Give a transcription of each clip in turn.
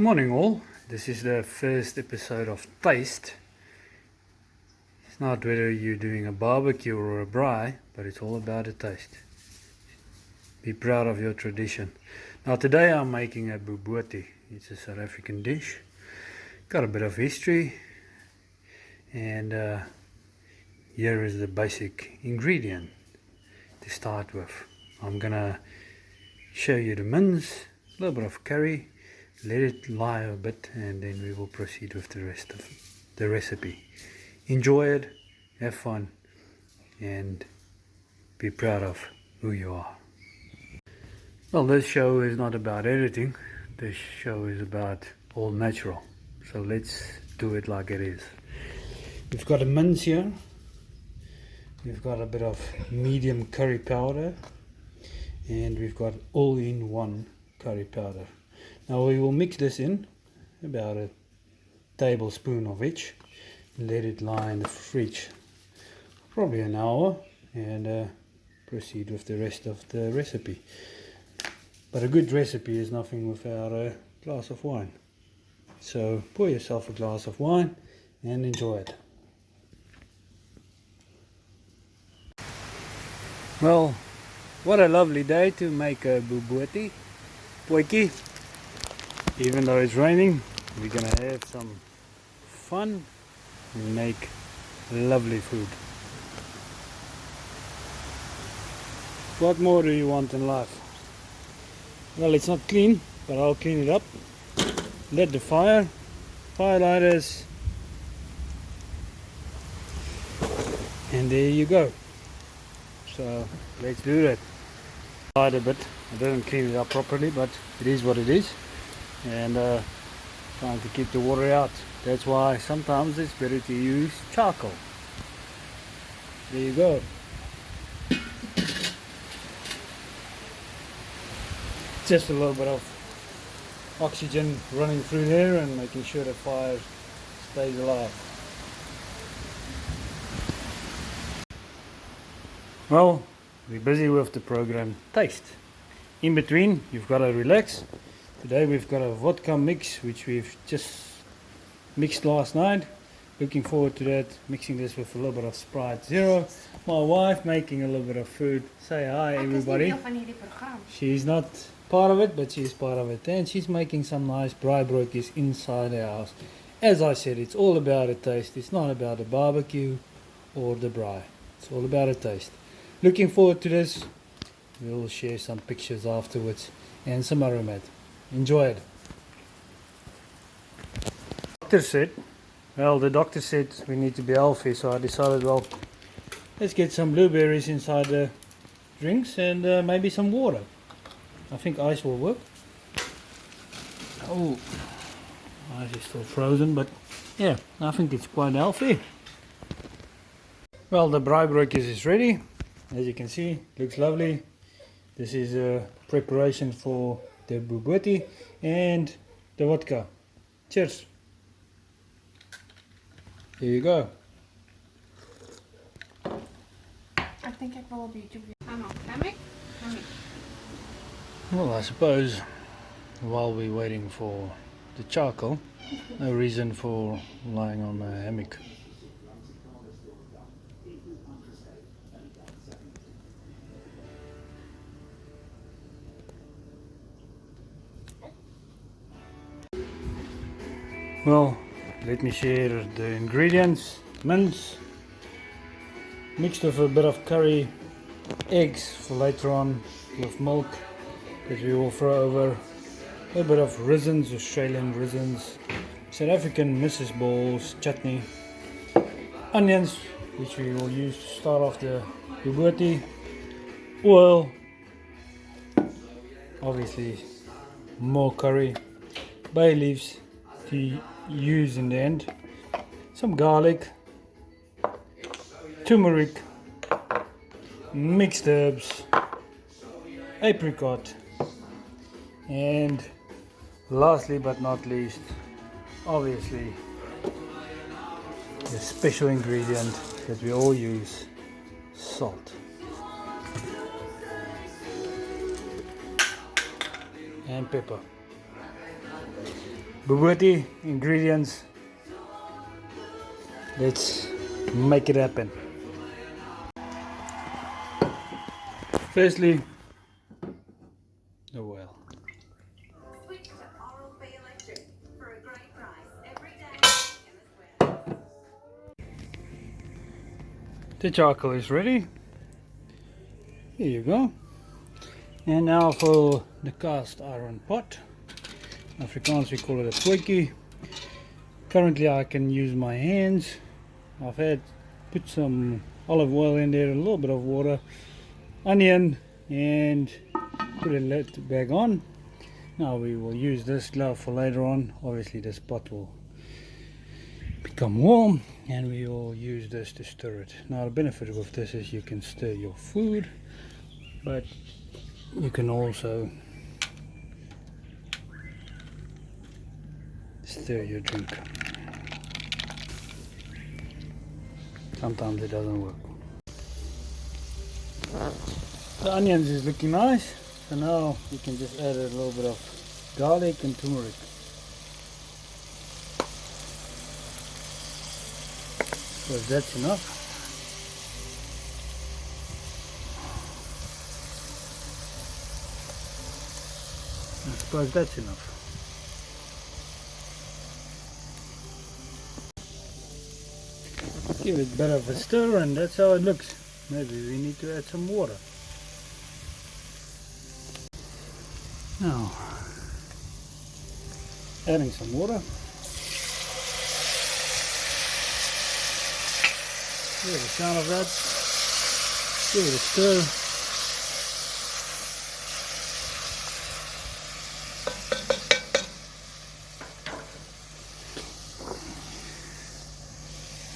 Morning all, this is the first episode of Taste. It's not whether you're doing a barbecue or a braai, but it's all about the taste. Be proud of your tradition. Now today I'm making a bobotie. It's a South African dish. Got a bit of history, and here is the basic ingredient to start with. I'm gonna show you the mince, a little bit of curry, let it lie a bit, and then we will proceed with the rest of the recipe. Enjoy it, have fun, and be proud of who you are. Well, this show is not about editing. This show is about all natural. So let's do it like it is. We've got a mince here. We've got a bit of medium curry powder, and we've got all-in-one curry powder. Now we will mix this in, about a tablespoon of each, let it lie in the fridge probably an hour, and proceed with the rest of the recipe. But a good recipe is nothing without a glass of wine. So pour yourself a glass of wine and enjoy it. Well, what a lovely day to make a bobotie, potjie. Even though it's raining, we're gonna have some fun and make lovely food. What more do you want in life? Well, it's not clean, but I'll clean it up. Let the firelighters, and there you go. So let's do that. Light a bit. I didn't clean it up properly, but it is what it is. And trying to keep the water out. That's why sometimes it's better to use charcoal. There you go. Just a little bit of oxygen running through there and making sure the fire stays alive. Well, we're busy with the program Taste. In between, you've got to relax. Today we've got a vodka mix which we've just mixed last night. Looking forward to that, mixing this with a little bit of Sprite Zero. My wife making a little bit of food. Say hi everybody. She's not part of it, but she's part of it. And she's making some nice braaibroodjies inside our house. As I said, it's all about a taste. It's not about the barbecue or the braai. It's all about a taste. Looking forward to this. We'll share some pictures afterwards and some aromat. Enjoy it. The doctor said we need to be healthy, so I decided, well, let's get some blueberries inside the drinks and maybe some water. I think ice will work. Oh, ice is still frozen, but yeah, I think it's quite healthy. Well, the braaibroodjies is ready. As you can see, looks lovely. This is a preparation for the bobotie and the vodka. Cheers. Here you go. I think I will be hammock. Well, I suppose while we're waiting for the charcoal, no reason for lying on a hammock. Well, let me share the ingredients. Mince, mixed with a bit of curry, eggs for later on, with milk that we will throw over, a little bit of raisins, Australian raisins, South African Mrs. Balls chutney, onions which we will use to start off the bobotie, oil, obviously more curry, bay leaves to use in the end, some garlic, turmeric, mixed herbs, apricot, and lastly but not least, obviously the special ingredient that we all use, salt. and pepper. bobotie ingredients. Let's make it happen. Firstly, the oil. Switch to Oral-B Electric for a great price every day in Chemist Warehouse. The charcoal is ready. Here you go. And now for the cast iron pot. In Afrikaans we call it a potjie. Currently I can use my hands. I've put some olive oil in there, a little bit of water, onion, and put a lid back on. Now we will use this glove for later on. Obviously this pot will become warm and we will use this to stir it. Now the benefit of this is you can stir your food, but you can also stir your drink. Sometimes it doesn't work. The onions is looking nice, so now you can just add a little bit of garlic and turmeric. So that's enough. I suppose that's enough. Give it a bit of a stir and that's how it looks. Maybe we need to add some water. Now, adding some water. Hear the sound of that. Give it a stir.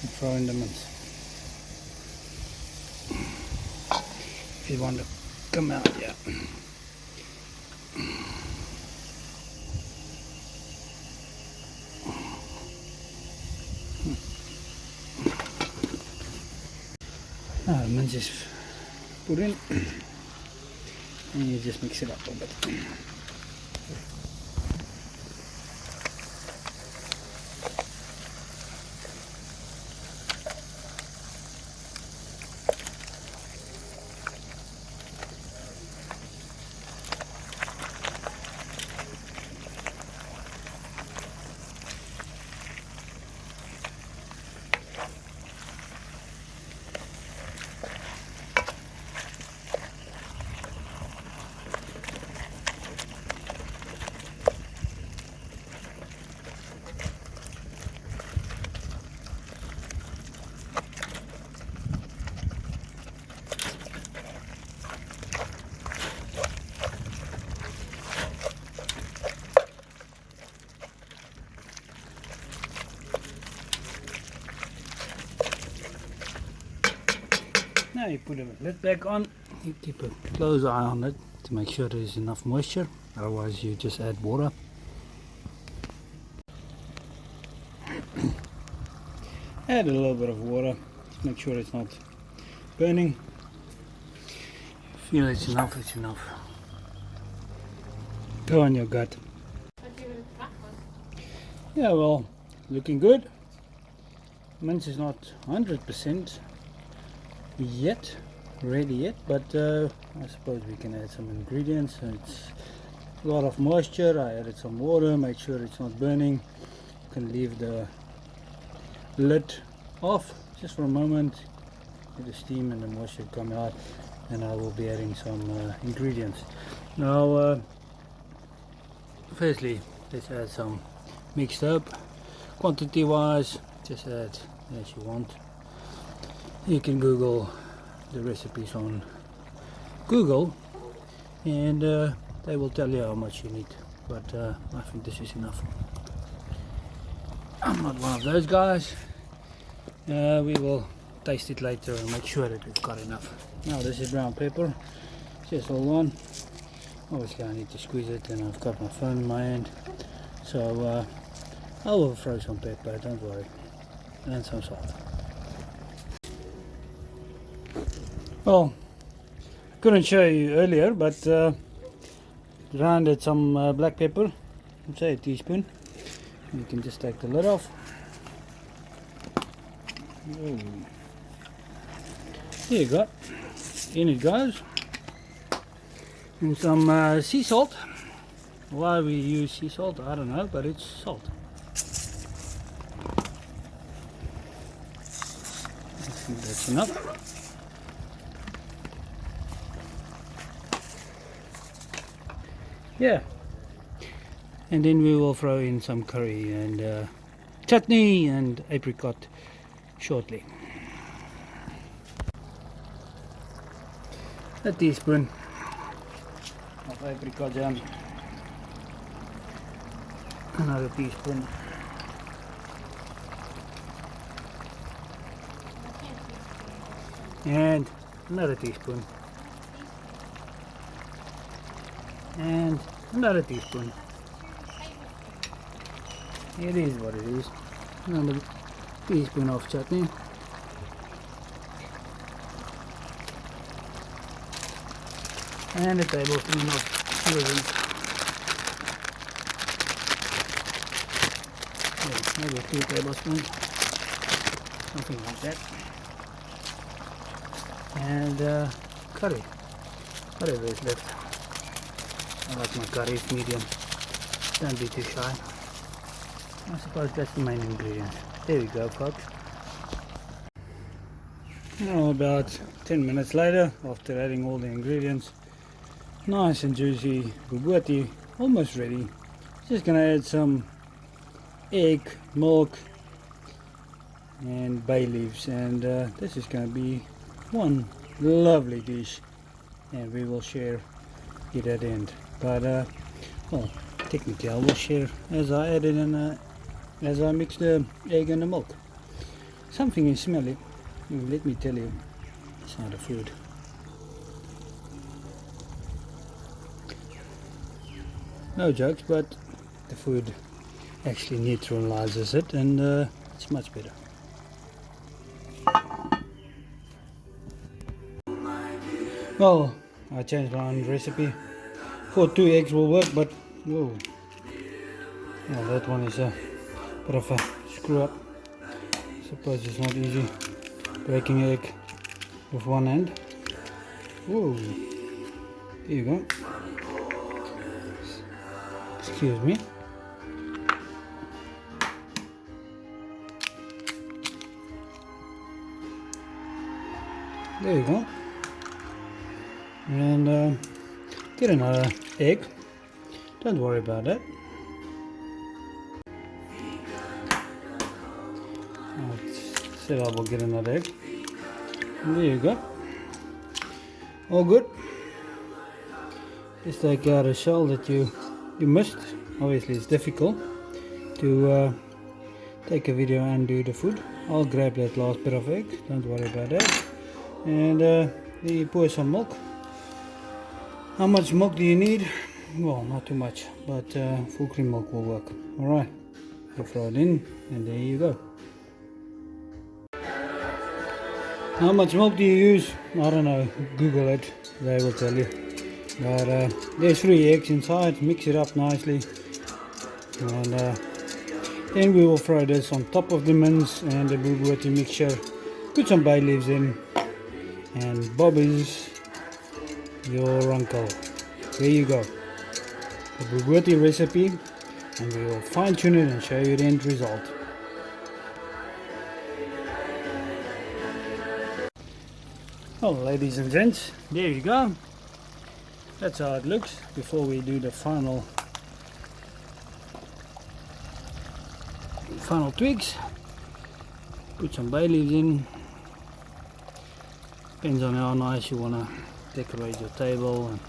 And throw in the mince. If you want to come out, yeah. Now the mince is put in and you just mix it up a bit. Now you put the lid back on, you keep a close eye on it to make sure there is enough moisture, otherwise you just add water. Add a little bit of water to make sure it's not burning. Feel it's enough, it's enough. Go on your gut. Yeah, well, looking good. Mince is not 100% yet ready yet, but I suppose we can add some ingredients. It's a lot of moisture. I added some water, make sure it's not burning. You can leave the lid off just for a moment, let the steam and the moisture come out, and I will be adding some ingredients. Now firstly let's add some mixed up. Quantity wise, just add as you want. You can Google the recipes on Google and they will tell you how much you need, but I think this is enough. I'm not one of those guys. We will taste it later and make sure that we've got enough. Now this is brown pepper, just all on. Obviously I need to squeeze it and I've got my phone in my hand, so I will throw some pepper, don't worry, and some salt. Well, I couldn't show you earlier, but grounded some black pepper, let's say a teaspoon, You can just take the lid off. Ooh. There you go. In it goes. And some sea salt. Why we use sea salt, I don't know, but it's salt. I think that's enough. Yeah. And then we will throw in some curry and chutney and apricot shortly. A teaspoon of apricot jam. Another teaspoon. And another teaspoon. And another teaspoon. It is what it is. Another teaspoon of chutney. And a tablespoon of chili. Yeah, maybe 2 tablespoons. Something like that. And curry. Curry base left. I like my curries medium. Don't be too shy. I suppose that's the main ingredient. There we go, folks. Now about 10 minutes later, after adding all the ingredients, nice and juicy bobotie, almost ready. Just gonna add some egg, milk and bay leaves, and this is gonna be one lovely dish, and we will share it at the end. But well, technically I will share as I add it in, as I mix the egg and the milk. Something is smelly. Let me tell you, it's not a food. No jokes, but the food actually neutralizes it, and it's much better. Well, I changed my own recipe. Thought 2 eggs will work, but whoa, well, that one is a bit of a screw up. Suppose it's not easy breaking egg with one hand. Whoa, there you go. Excuse me. There you go. And get another egg. Don't worry about that. I said I will get another egg. And there you go. All good. Just take out a shell that you missed. Obviously it's difficult to take a video and do the food. I'll grab that last bit of egg, don't worry about that. And then you pour some milk. How much milk do you need? Well, not too much, but full cream milk will work. Alright, you throw it in and there you go. How much milk do you use? I don't know, Google it, they will tell you. But there's 3 eggs inside, mix it up nicely, and then we will throw this on top of the mince and the bobotie mixture, put some bay leaves in, and Bob is your uncle. There you go, the bobotie recipe, and we will fine tune it and show you the end result. Well, ladies and gents, there you go. That's how it looks before we do the final twigs. Put some bay leaves in. Depends on how nice you want to decorate your table and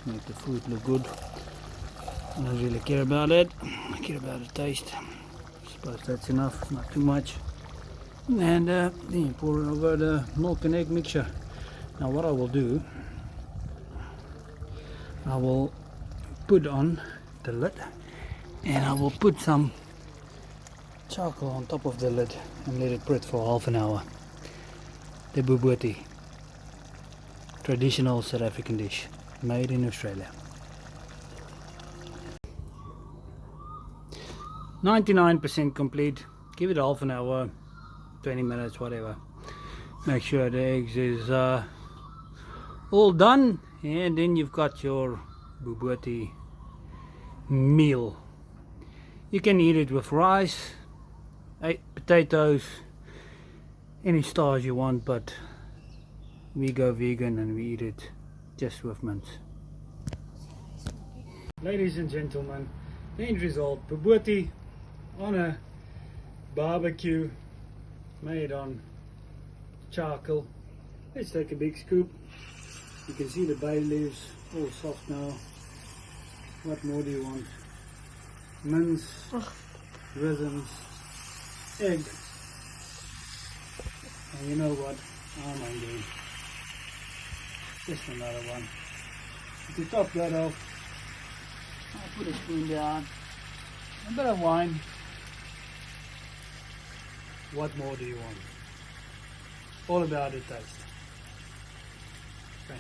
make the food look good. I don't really care about it. I care about the taste. I suppose that's enough, not too much. And then you pour it over the milk and egg mixture. Now what I will do, I will put on the lid and I will put some charcoal on top of the lid and let it put for half an hour. The bobotie, traditional South African dish, made in Australia. 99% complete. Give it half an hour, 20 minutes, whatever. Make sure the eggs is all done, and then you've got your bobotie meal. You can eat it with rice, potatoes, any starch you want, but we go vegan and we eat it just with mince. Ladies and gentlemen, the end result, bobotie on a barbecue made on charcoal. Let's take a big scoop. You can see the bay leaves all soft now. What more do you want? Mince, rhythms, egg, and you know what? I'm hungry. Just another one. To top that off, I'll put a spoon down, a bit of wine. What more do you want? All about the taste. Okay.